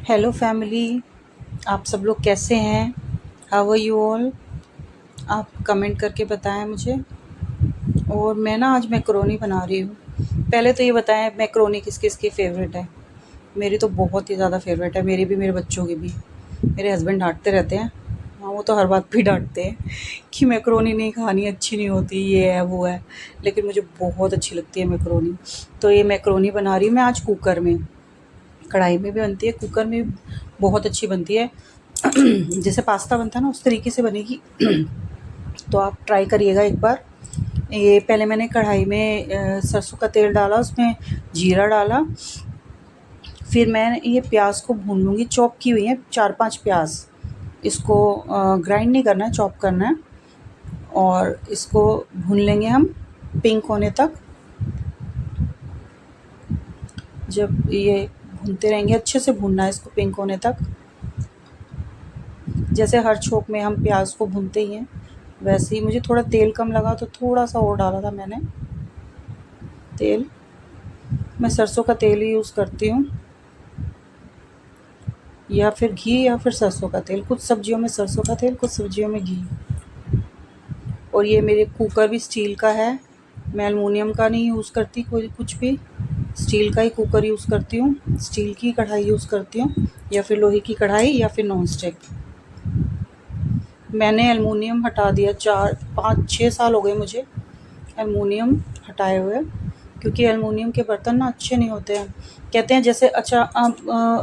Hello family. आप सब लोग कैसे हैं? How are you all? आप कमेंट करके बताएं मुझे। और मैं ना आज मैकरोनी बना रही हूँ। पहले तो ये बताएं मैकरोनी किस किस की फ़ेवरेट है। मेरी तो बहुत ही ज़्यादा फ़ेवरेट है, मेरी भी मेरे बच्चों की भी। मेरे हस्बैंड डांटते रहते हैं। हाँ, वो तो हर बात पे डांटते हैं कि मैकरोनी नहीं खानी, अच्छी नहीं होती, ये है वो है। लेकिन मुझे बहुत अच्छी लगती है मैकरोनी। तो ये मैकरोनी बना रही हूँ मैं आज कुकर में। कढ़ाई में भी बनती है, कुकर में भी बहुत अच्छी बनती है। जैसे पास्ता बनता है ना, उस तरीके से बनेगी। तो आप ट्राई करिएगा एक बार। ये पहले मैंने कढ़ाई में सरसों का तेल डाला, उसमें जीरा डाला। फिर मैं ये प्याज को भून लूँगी। चॉप की हुई है 4-5 प्याज। इसको ग्राइंड नहीं करना है, चॉप करना है। और इसको भून लेंगे हम पिंक होने तक। जब ये भूनते रहेंगे, अच्छे से भूनना है इसको पिंक होने तक। जैसे हर छोंक में हम प्याज को भूनते ही हैं, वैसे ही। मुझे थोड़ा तेल कम लगा तो थोड़ा सा और डाला था मैंने तेल। मैं सरसों का तेल ही यूज़ करती हूँ, या फिर घी, या फिर सरसों का तेल। कुछ सब्जियों में सरसों का तेल, कुछ सब्जियों में घी। और ये मेरे कुकर भी स्टील का है। मैं एलुमिनियम का नहीं यूज़ करती कोई कुछ भी। स्टील का ही कुकर यूज़ करती हूँ, स्टील की कढ़ाई यूज़ करती हूँ, या फिर लोहे की कढ़ाई, या फिर नॉन स्टिक। मैंने एलुमिनियम हटा दिया, 4-5-6 साल हो गए मुझे एलुमिनियम हटाए हुए। क्योंकि एलुमिनियम के बर्तन ना अच्छे नहीं होते हैं। कहते हैं जैसे अच्छा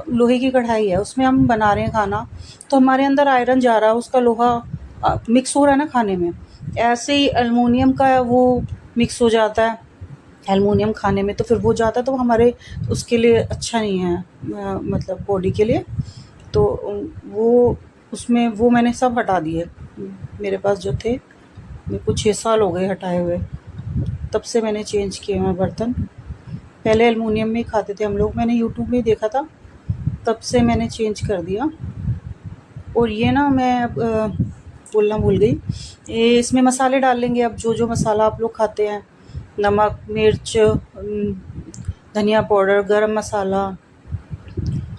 लोहे की कढ़ाई है, उसमें हम बना रहे हैं खाना, तो हमारे अंदर आयरन जा रहा है, उसका लोहा मिक्स हो रहा है ना खाने में। ऐसे ही एलुमिनियम का वो मिक्स हो जाता है एलुमिनियम खाने में, तो फिर वो जाता है, तो हमारे उसके लिए अच्छा नहीं है, मतलब बॉडी के लिए। तो वो उसमें वो मैंने सब हटा दिए। मेरे पास जो थे, मेरे को 6 साल हो गए हटाए हुए। तब से मैंने चेंज किए हैं बर्तन। पहले एलुमिनियम में ही खाते थे हम लोग, मैंने यूट्यूब में ही देखा था, तब से मैंने चेंज कर दिया। और ये ना मैं बोलना भूल गई, ये इसमें मसाले डाल लेंगे अब, जो जो मसाला आप लोग खाते हैं। नमक, मिर्च, धनिया पाउडर, गरम मसाला।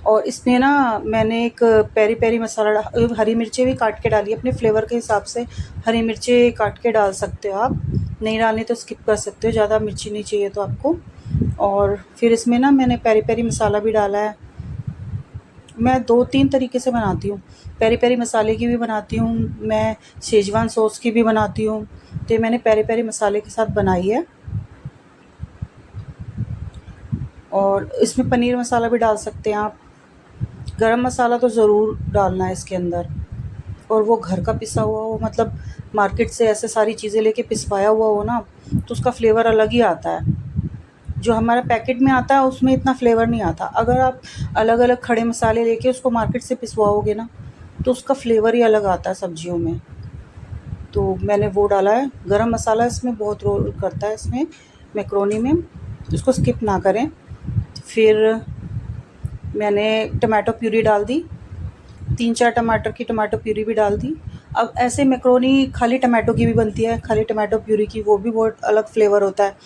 और इसमें ना मैंने एक पेरी पेरी मसाला हरी मिर्चें भी काट के डाली, अपने फ्लेवर के हिसाब से हरी मिर्चें काट के डाल सकते हो आप। नहीं डालनी तो स्किप कर सकते हो, ज़्यादा मिर्ची नहीं चाहिए तो आपको। और फिर इसमें ना मैंने पेरी पेरी मसाला भी डाला है। मैं 2-3 तरीके से बनाती हूँ। पेरी पेरी मसाले की भी बनाती हूँ मैं, शेजवान सॉस की भी बनाती हूँ। तो ये मैंने पेरी पेरी मसाले के साथ बनाई है। और इसमें पनीर मसाला भी डाल सकते हैं आप। गरम मसाला तो ज़रूर डालना है इसके अंदर। और वो घर का पिसा हुआ हो, मतलब मार्केट से ऐसे सारी चीज़ें लेके पिसवाया हुआ हो ना, तो उसका फ्लेवर अलग ही आता है। जो हमारा पैकेट में आता है उसमें इतना फ्लेवर नहीं आता। अगर आप अलग अलग खड़े मसाले लेके उसको मार्केट से पिसवाओगे ना, तो उसका फ्लेवर ही अलग आता है सब्जियों में। तो मैंने वो डाला है। गरम मसाला इसमें बहुत रोल करता है, इसमें मैकरोनी में। इसको स्किप ना करें। फिर मैंने टमाटो प्यूरी डाल दी, 3-4 टमाटर की टमाटो प्यूरी भी डाल दी। अब ऐसे मैकरोनी खाली टमाटो की भी बनती है, खाली टमाटो प्यूरी की, वो भी बहुत अलग फ्लेवर होता है।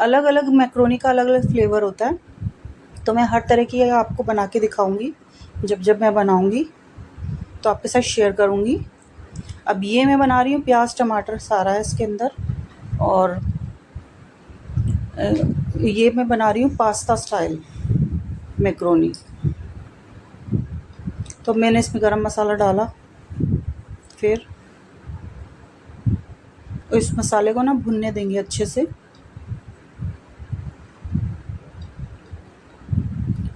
अलग अलग मैकरोनी का अलग अलग फ्लेवर होता है। तो मैं हर तरह की आपको बना के दिखाऊंगी। जब जब मैं बनाऊंगी तो आपके साथ शेयर करूंगी। अब ये मैं बना रही हूँ, प्याज टमाटर सारा है इसके अंदर। और ये मैं बना रही हूँ पास्ता स्टाइल मैकरोनी। तो मैंने इसमें गरम मसाला डाला। फिर इस मसाले को ना भुनने देंगे अच्छे से।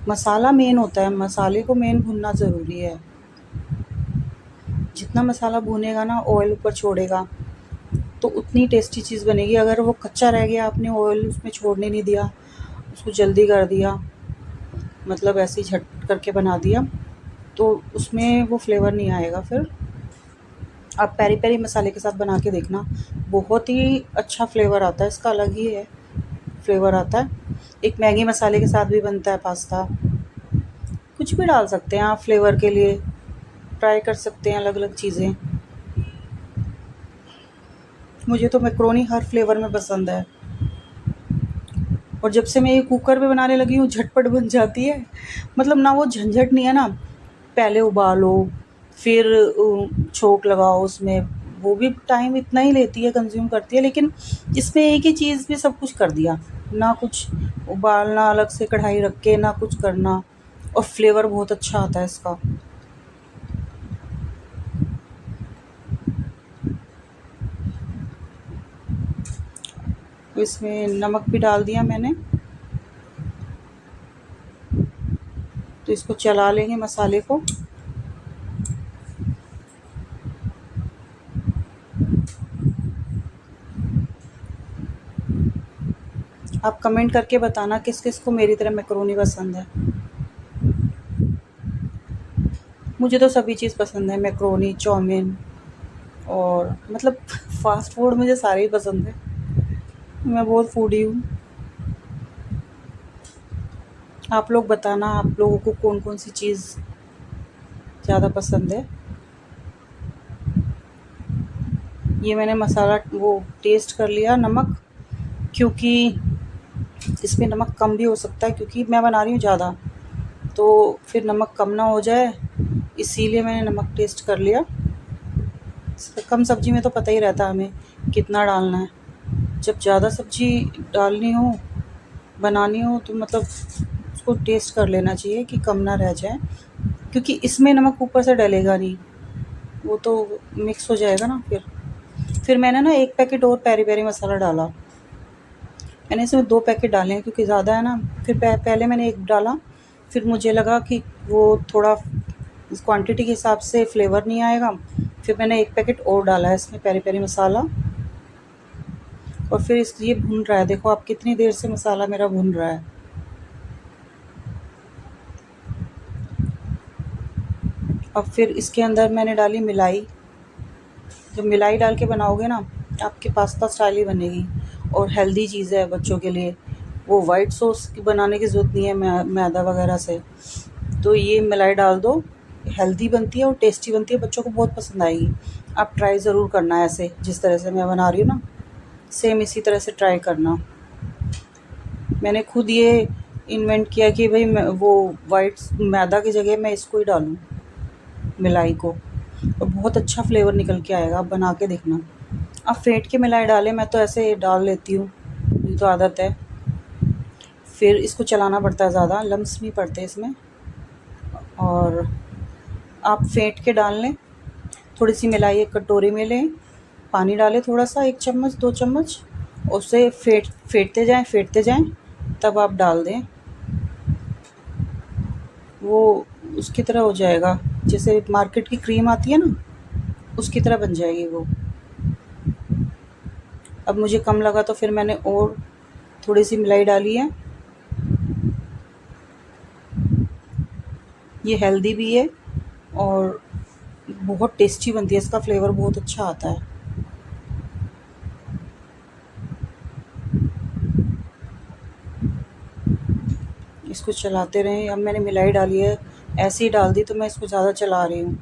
मसाला मेन होता है, मसाले को मेन भुनना ज़रूरी है। जितना मसाला भुनेगा ना, ऑयल ऊपर छोड़ेगा, तो उतनी टेस्टी चीज़ बनेगी। अगर वो कच्चा रह गया, आपने ऑयल उसमें छोड़ने नहीं दिया, उसको जल्दी कर दिया, मतलब ऐसे ही झट करके बना दिया, तो उसमें वो फ्लेवर नहीं आएगा। फिर आप पेरी पेरी मसाले के साथ बना के देखना, बहुत ही अच्छा फ्लेवर आता है इसका, अलग ही है फ्लेवर आता है। एक मैगी मसाले के साथ भी बनता है पास्ता। कुछ भी डाल सकते हैं आप फ्लेवर के लिए, ट्राई कर सकते हैं अलग अलग चीज़ें। मुझे तो मैक्रोनी हर फ्लेवर में पसंद है। और जब से मैं ये कुकर पे बनाने लगी हूँ, झटपट बन जाती है। मतलब ना वो झंझट नहीं है ना, पहले उबालो, फिर छोंक लगाओ उसमें, वो भी टाइम इतना ही लेती है, कंज्यूम करती है। लेकिन इसमें एक ही चीज़ में सब कुछ कर दिया, ना कुछ उबालना अलग से कढ़ाई रख के, ना कुछ करना, और फ्लेवर बहुत अच्छा आता है इसका। इसमें नमक भी डाल दिया मैंने, तो इसको चला लेंगे मसाले को। आप कमेंट करके बताना किस किस को मेरी तरह मैकरोनी पसंद है। मुझे तो सभी चीज़ पसंद है, मैकरोनी, चाउमीन, और मतलब फ़ास्ट फूड मुझे सारे ही पसंद है। मैं बहुत फूडी हूँ। आप लोग बताना आप लोगों को कौन कौन सी चीज़ ज़्यादा पसंद है। ये मैंने मसाला वो टेस्ट कर लिया नमक, क्योंकि इसमें नमक कम भी हो सकता है, क्योंकि मैं बना रही हूँ ज़्यादा, तो फिर नमक कम ना हो जाए, इसीलिए मैंने नमक टेस्ट कर लिया। कम सब्ज़ी में तो पता ही रहता है हमें कितना डालना है। जब ज़्यादा सब्ज़ी डालनी हो, बनानी हो, तो मतलब उसको टेस्ट कर लेना चाहिए कि कम ना रह जाए, क्योंकि इसमें नमक ऊपर से डलेगा नहीं, वो तो मिक्स हो जाएगा ना। फिर मैंने ना 1 पैकेट और पेरी पेरी मसाला डाला। मैंने इसमें 2 पैकेट डाले हैं, क्योंकि ज़्यादा है ना। फिर पहले मैंने 1 डाला, फिर मुझे लगा कि वो थोड़ा क्वांटिटी के हिसाब से फ्लेवर नहीं आएगा, फिर मैंने 1 पैकेट और डाला है इसमें पेरी पेरी मसाला। और फिर ये भुन रहा है, देखो आप कितनी देर से मसाला मेरा भुन रहा है। अब फिर इसके अंदर मैंने डाली मिलाई। जब मिलाई डाल के बनाओगे ना, आपके पास्ता स्टाइल ही बनेगी, और हेल्दी चीज़ है बच्चों के लिए। वो वाइट सॉस की बनाने की ज़रूरत नहीं है मैदा वगैरह से। तो ये मिलाई डाल दो, हेल्दी बनती है और टेस्टी बनती है, बच्चों को बहुत पसंद आएगी। आप ट्राई ज़रूर करना ऐसे, जिस तरह से मैं बना रही हूँ ना, सेम इसी तरह से ट्राई करना। मैंने खुद ये इन्वेंट किया कि भाई मैं वो वाइट मैदा की जगह मैं इसको ही डालूँ, मिलाई को, और बहुत अच्छा फ्लेवर निकल के आएगा। आप बना के देखना। आप फेंट के मिलाई डालें, मैं तो ऐसे डाल लेती हूँ, ये तो आदत है। फिर इसको चलाना पड़ता है, ज़्यादा लम्स नहीं पड़ते इसमें। और आप फेंट के डाल लें, थोड़ी सी मिलाई एक कटोरी में लें, पानी डालें थोड़ा सा, 1 चम्मच 2 चम्मच, उसे फेंटते जाएं, तब आप डाल दें। वो उसकी तरह हो जाएगा, जैसे मार्केट की क्रीम आती है ना, उसकी तरह बन जाएगी वो। अब मुझे कम लगा तो फिर मैंने और थोड़ी सी मिलाई डाली है। ये हेल्दी भी है और बहुत टेस्टी बनती है, इसका फ्लेवर बहुत अच्छा आता है। इसको चलाते रहें। अब मैंने मिलाई डाली है, ऐसे ही डाल दी, तो मैं इसको ज़्यादा चला रही हूँ,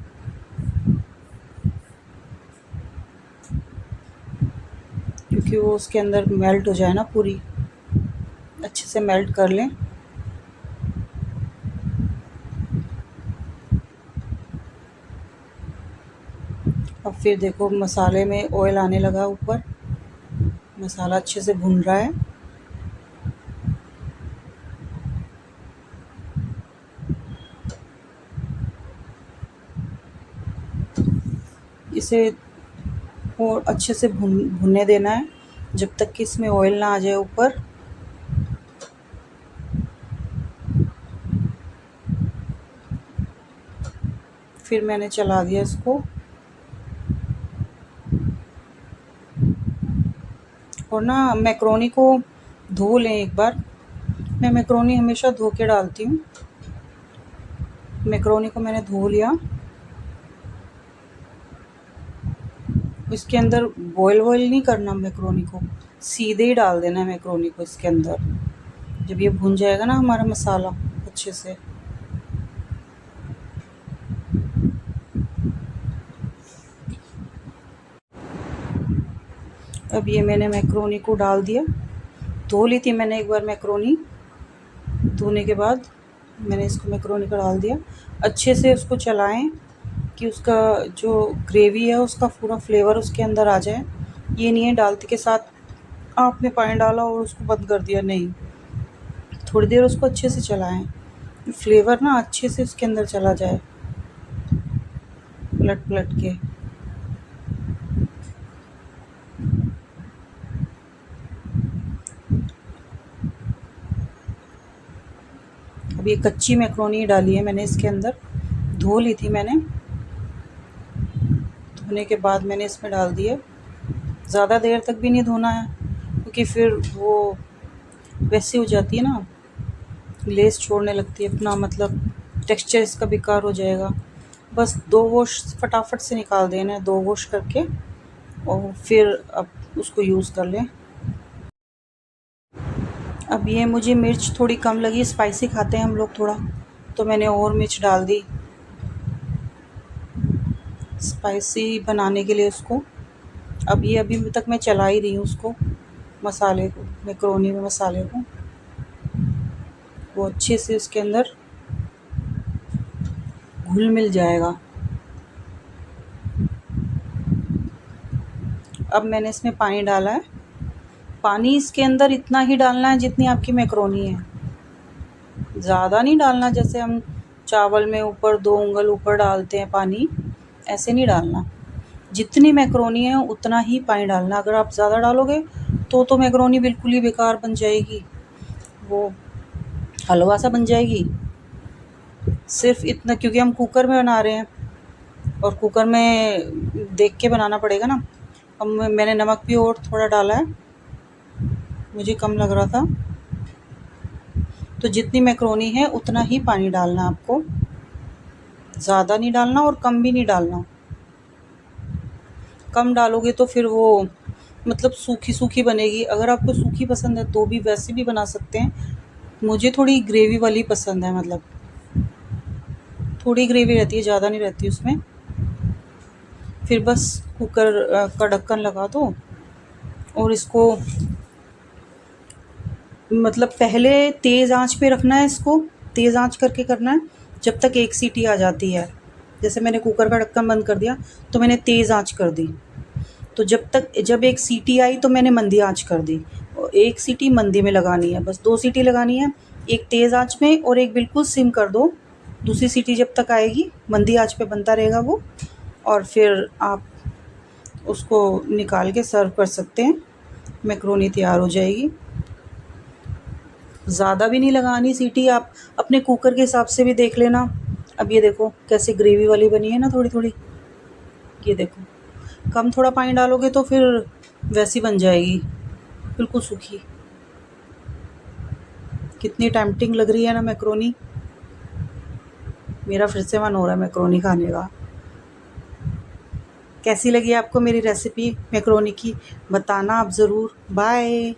क्योंकि वो उसके अंदर मेल्ट हो जाए ना, पूरी अच्छे से मेल्ट कर लें। अब फिर देखो मसाले में ऑयल आने लगा ऊपर, मसाला अच्छे से भुन रहा है। इसे और अच्छे से भुनने देना है, जब तक कि इसमें ऑयल ना आ जाए ऊपर। फिर मैंने चला दिया इसको। और ना मैक्रोनी को धो लें एक बार। मैं मैक्रोनी हमेशा धो के डालती हूँ। मैक्रोनी को मैंने धो लिया। इसके अंदर बॉयल नहीं करना मैक्रोनी को, सीधे ही डाल देना है मैक्रोनी को इसके अंदर, जब ये भुन जाएगा ना हमारा मसाला अच्छे से। अब ये मैंने मैक्रोनी को डाल दिया। धो ली थी मैंने एक बार मैक्रोनी, धोने के बाद मैंने इसको मैक्रोनी का डाल दिया। अच्छे से उसको चलाएं कि उसका जो ग्रेवी है उसका पूरा फ्लेवर उसके अंदर आ जाए। ये नहीं है डालते के साथ आपने पानी डाला और उसको बंद कर दिया, नहीं, थोड़ी देर उसको अच्छे से चलाएं, फ्लेवर ना अच्छे से उसके अंदर चला जाए, पलट पलट के। अब ये कच्ची मैक्रोनी डाली है मैंने इसके अंदर, धो ली थी मैंने, धोने के बाद मैंने इसमें डाल दिए। ज़्यादा देर तक भी नहीं धोना है क्योंकि फिर वो वैसी हो जाती है ना, लेस छोड़ने लगती है अपना, मतलब टेक्सचर इसका बेकार हो जाएगा। बस 2 वॉश फटाफट से निकाल देना है, 2 वॉश करके, और फिर अब उसको यूज़ कर लें। अब ये मुझे मिर्च थोड़ी कम लगी, स्पाइसी खाते हैं हम लोग थोड़ा, तो मैंने और मिर्च डाल दी स्पाइसी बनाने के लिए उसको। अब ये अभी तक मैं चला ही रही हूँ उसको, मसाले को, मैक्रोनी में मसाले को, वो अच्छे से उसके अंदर घुल मिल जाएगा। अब मैंने इसमें पानी डाला है। पानी इसके अंदर इतना ही डालना है जितनी आपकी मैक्रोनी है, ज़्यादा नहीं डालना। जैसे हम चावल में ऊपर 2 उंगल ऊपर डालते हैं पानी, ऐसे नहीं डालना। जितनी मैक्रोनी है उतना ही पानी डालना। अगर आप ज़्यादा डालोगे तो मैक्रोनी बिल्कुल ही बेकार बन जाएगी, वो हलवा सा बन जाएगी। सिर्फ इतना, क्योंकि हम कुकर में बना रहे हैं और कुकर में देख के बनाना पड़ेगा ना। अब मैंने नमक भी और थोड़ा डाला है, मुझे कम लग रहा था। तो जितनी मैक्रोनी है उतना ही पानी डालना आपको, ज़्यादा नहीं डालना और कम भी नहीं डालना। कम डालोगे तो फिर वो मतलब सूखी सूखी बनेगी। अगर आपको सूखी पसंद है तो भी वैसे भी बना सकते हैं। मुझे थोड़ी ग्रेवी वाली पसंद है, मतलब थोड़ी ग्रेवी रहती है, ज़्यादा नहीं रहती उसमें। फिर बस कुकर का ढक्कन लगा दो और इसको मतलब पहले तेज़ आंच पे रखना है, इसको तेज़ आंच करके करना है जब तक 1 सीटी आ जाती है। जैसे मैंने कुकर का ढक्कन बंद कर दिया तो मैंने तेज़ आंच कर दी, तो जब 1 सीटी आई तो मैंने मंदी आंच कर दी। और 1 सीटी मंदी में लगानी है, बस 2 सीटी लगानी है, एक तेज़ आंच में और एक बिल्कुल सिम कर दो। दूसरी सीटी जब तक आएगी मंदी आंच पे बनता रहेगा वो, और फिर आप उसको निकाल के सर्व कर सकते हैं। मैक्रोनी तैयार हो जाएगी। ज़्यादा भी नहीं लगानी सीटी, आप अपने कुकर के हिसाब से भी देख लेना। अब ये देखो कैसे ग्रेवी वाली बनी है ना, थोड़ी थोड़ी, ये देखो। कम थोड़ा पानी डालोगे तो फिर वैसी बन जाएगी, बिल्कुल सूखी। कितनी टेम्पटिंग लग रही है ना मैक्रोनी। मेरा फिर से मन हो रहा है मैक्रोनी खाने का। कैसी लगी आपको मेरी रेसिपी मैक्रोनी की, बताना आप ज़रूर। बाय।